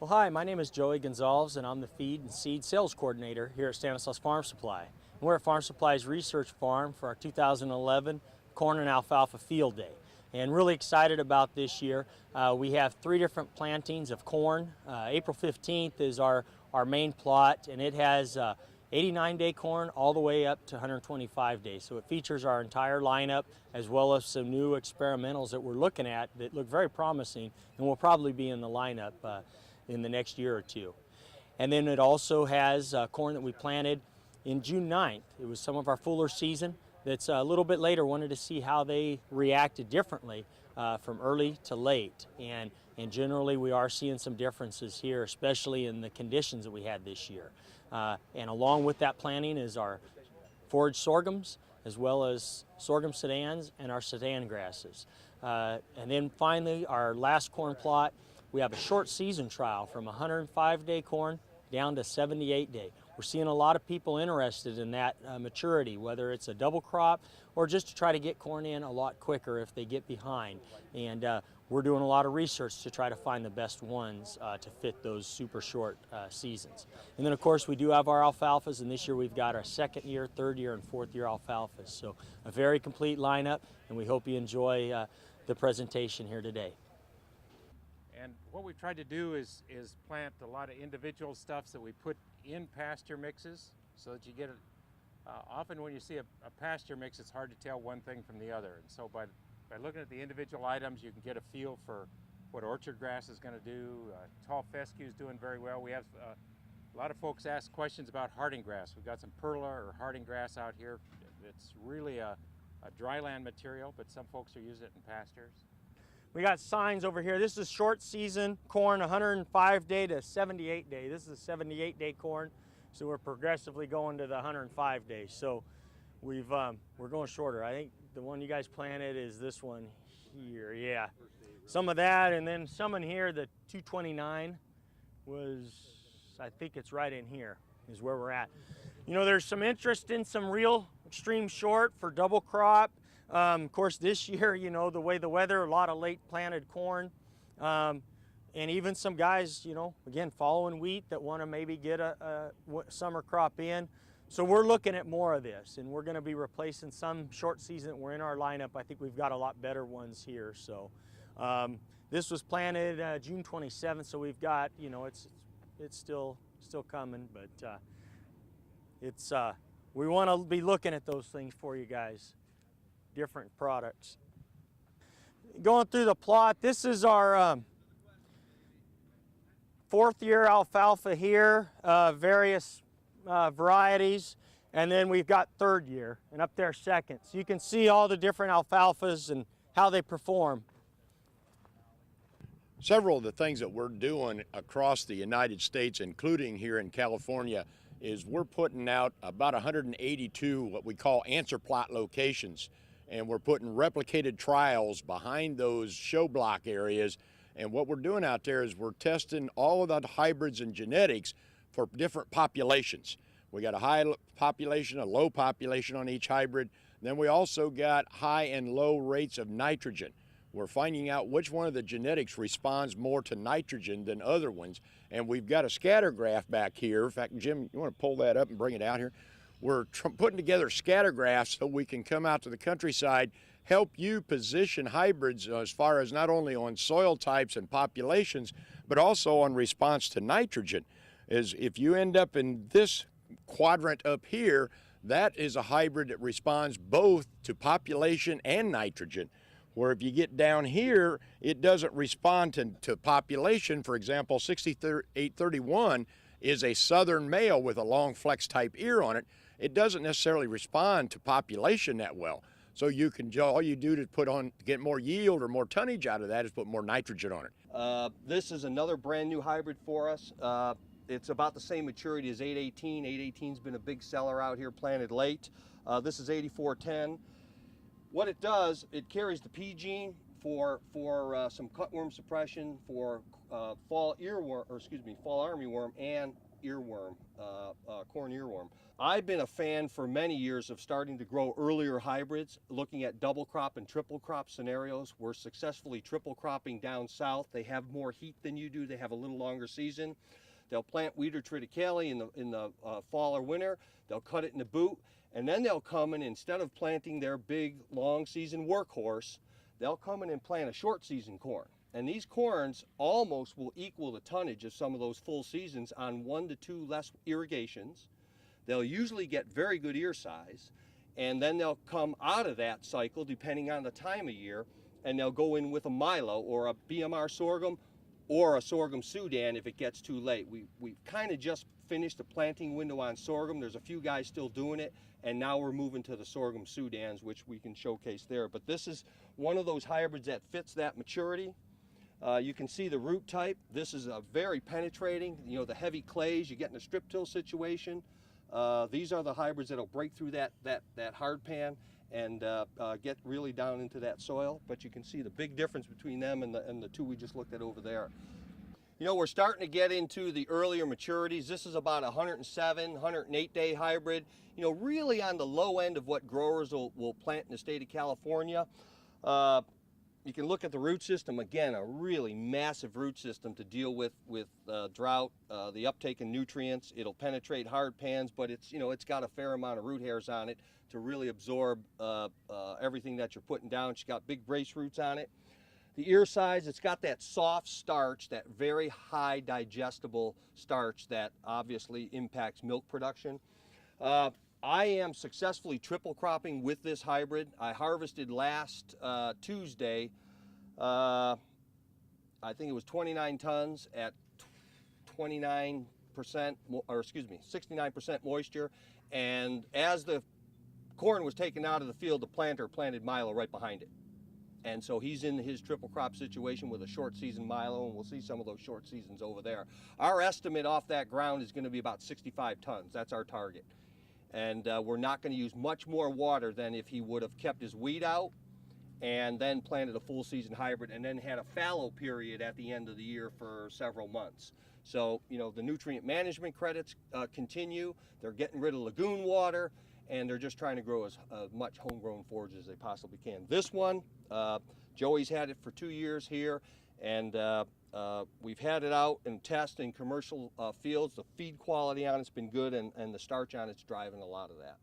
Well, hi, my name is Joey Gonzalez, and I'm the Feed and Seed Sales Coordinator here at Stanislaus Farm Supply. We're at Farm Supply's Research Farm for our 2011 Corn and Alfalfa Field Day. And really excited about this year. We have 3 different plantings of corn. April 15th is our main plot, and it has 89-day corn all the way up to 125 days. So it features our entire lineup as well as some new experimentals that we're looking at that look very promising and will probably be in the lineup in the next year or two. And then it also has corn that we planted in June 9th. It was some of our fuller season that's a little bit later. Wanted to see how they reacted differently from early to late. And generally we are seeing some differences here, especially in the conditions that we had this year. And along with that planting is our forage sorghums, as well as sorghum sedans and our sedan grasses. And then finally, our last corn plot, we have a short season trial from 105-day corn down to 78-day. We're seeing a lot of people interested in that maturity, whether it's a double crop or just to try to get corn in a lot quicker if they get behind. And we're doing a lot of research to try to find the best ones to fit those super short seasons. And then of course we do have our alfalfas, and this year we've got our 2nd year, 3rd year, and 4th year alfalfas. So a very complete lineup, and we hope you enjoy the presentation here today. And what we've tried to do is plant a lot of individual stuffs that we put in pasture mixes so that you get it. Often when you see a pasture mix, it's hard to tell one thing from the other. And so by looking at the individual items, you can get a feel for what orchard grass is going to do. Tall fescue is doing very well. We have a lot of folks ask questions about harding grass. We've got some perla or harding grass out here. It's really a dryland material, but some folks are using it in pastures. We got signs over here. This is short season corn, 105-day to 78-day. This is a 78-day corn, so we're progressively going to the 105 days. So we're going shorter. I think the one you guys planted is this one here. Yeah, some of that, and then some in here. The 229 was, I think it's right in here is where we're at. You know, there's some interest in some real extreme short for double crop. Of course, this year, you know, the way the weather, a lot of late planted corn, and even some guys, you know, again, following wheat that want to maybe get a summer crop in. So we're looking at more of this, and we're going to be replacing some short season that were in our lineup. I think we've got a lot better ones here. So this was planted June 27th, so we've got, you know, it's still coming, but we want to be looking at those things for you guys. Different products. Going through the plot, this is our 4th year alfalfa here, various varieties, and then we've got 3rd year, and up there 2nd. So you can see all the different alfalfas and how they perform. Several of the things that we're doing across the United States, including here in California, is we're putting out about 182 what we call answer plot locations. And we're putting replicated trials behind those show block areas. And what we're doing out there is we're testing all of the hybrids and genetics for different populations. We got a high population, a low population on each hybrid. Then we also got high and low rates of nitrogen. We're finding out which one of the genetics responds more to nitrogen than other ones. And we've got a scatter graph back here. In fact, Jim, you want to pull that up and bring it out here? We're putting together scatter graphs so we can come out to the countryside, help you position hybrids as far as not only on soil types and populations, but also on response to nitrogen. Is if you end up in this quadrant up here, that is a hybrid that responds both to population and nitrogen. Where if you get down here, it doesn't respond to population. For example, 6831 is a southern male with a long flex type ear on it. It doesn't necessarily respond to population that well. So you can, all you do to get more yield or more tonnage out of that is put more nitrogen on it. This is another brand new hybrid for us. It's about the same maturity as 818. 818's been a big seller out here, planted late. This is 8410. What it does, it carries the P gene for some cutworm suppression, for fall armyworm, and earworm, corn earworm. I've been a fan for many years of starting to grow earlier hybrids, looking at double crop and triple crop scenarios. We're successfully triple cropping down south. They have more heat than you do. They have a little longer season. They'll plant Wheater triticale in the fall or winter. They'll cut it in the boot, and then they'll come in, instead of planting their big long season workhorse, they'll come in and plant a short season corn. And these corns almost will equal the tonnage of some of those full seasons on 1 to 2 less irrigations. They'll usually get very good ear size, and then they'll come out of that cycle, depending on the time of year, and they'll go in with a Milo or a BMR sorghum or a sorghum Sudan if it gets too late. We've kind of just finished the planting window on sorghum. There's a few guys still doing it, and now we're moving to the sorghum Sudans, which we can showcase there. But this is one of those hybrids that fits that maturity. You can see the root type. This is a very penetrating, you know, the heavy clays, you get in a strip till situation. These are the hybrids that'll break through that hard pan and get really down into that soil. But you can see the big difference between them and the two we just looked at over there. You know, we're starting to get into the earlier maturities. This is about a 107, 108 day hybrid. You know, really on the low end of what growers will plant in the state of California. You can look at the root system. Again, a really massive root system to deal with drought, the uptake in nutrients. It'll penetrate hard pans, but it's got a fair amount of root hairs on it to really absorb everything that you're putting down. It's got big brace roots on it. The ear size, it's got that soft starch, that very high digestible starch that obviously impacts milk production. I am successfully triple cropping with this hybrid. I harvested last Tuesday, I think it was 29 tons at 69% moisture. And as the corn was taken out of the field, the planter planted Milo right behind it. And so he's in his triple crop situation with a short season Milo, and we'll see some of those short seasons over there. Our estimate off that ground is going to be about 65 tons. That's our target. And we're not going to use much more water than if he would have kept his weed out and then planted a full season hybrid and then had a fallow period at the end of the year for several months. So, you know, the nutrient management credits continue. They're getting rid of lagoon water, and they're just trying to grow as much homegrown forage as they possibly can. This one, Joey's had it for 2 years here, and we've had it out and test in commercial fields. The feed quality on it's been good, and the starch on it's driving a lot of that.